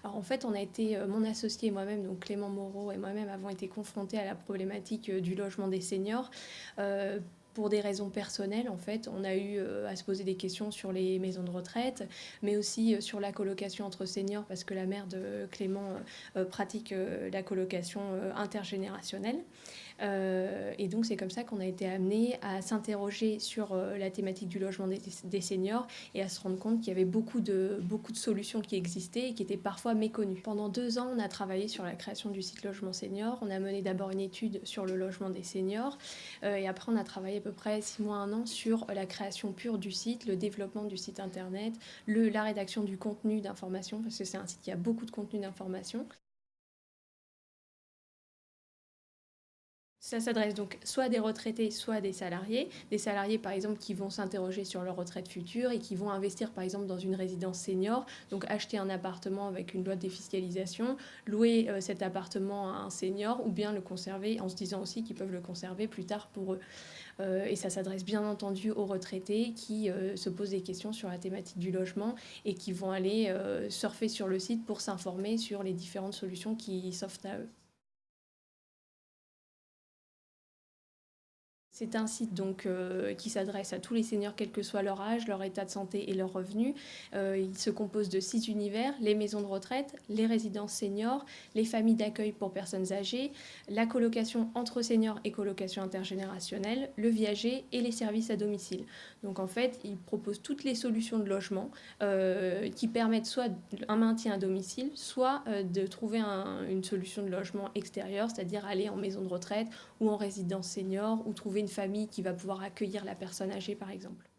Alors en fait, on a été, mon associé et moi-même, donc Clément Moreau et moi-même, avons été confrontés à la problématique du logement des seniors. Euh, pour des raisons personnelles, en fait, on a eu à se poser des questions sur les maisons de retraite, mais aussi sur la colocation entre seniors, parce que la mère de Clément pratique la colocation intergénérationnelle. Et donc c'est comme ça qu'on a été amené à s'interroger sur la thématique du logement des seniors et à se rendre compte qu'il y avait beaucoup de solutions qui existaient et qui étaient parfois méconnues. Pendant 2 ans, on a travaillé sur la création du site Logement Senior. On a mené d'abord une étude sur le logement des seniors et après on a travaillé à peu près 6 mois, 1 an sur la création pure du site, le développement du site internet, la rédaction du contenu d'information, parce que c'est un site qui a beaucoup de contenu d'information. Ça s'adresse donc soit à des retraités, soit à des salariés. Des salariés, par exemple, qui vont s'interroger sur leur retraite future et qui vont investir, par exemple, dans une résidence senior. Donc, acheter un appartement avec une loi de défiscalisation, louer cet appartement à un senior ou bien le conserver en se disant aussi qu'ils peuvent le conserver plus tard pour eux. Et ça s'adresse bien entendu aux retraités qui se posent des questions sur la thématique du logement et qui vont aller surfer sur le site pour s'informer sur les différentes solutions qui s'offrent à eux. C'est un site donc qui s'adresse à tous les seniors, quel que soit leur âge, leur état de santé et leurs revenus. Il se compose de 6 univers, les maisons de retraite, les résidences seniors, les familles d'accueil pour personnes âgées, la colocation entre seniors et colocation intergénérationnelle, le viager et les services à domicile. Donc en fait, il propose toutes les solutions de logement qui permettent soit un maintien à domicile, soit de trouver une solution de logement extérieur, c'est-à-dire aller en maison de retraite ou en résidence senior ou trouver une famille qui va pouvoir accueillir la personne âgée par exemple.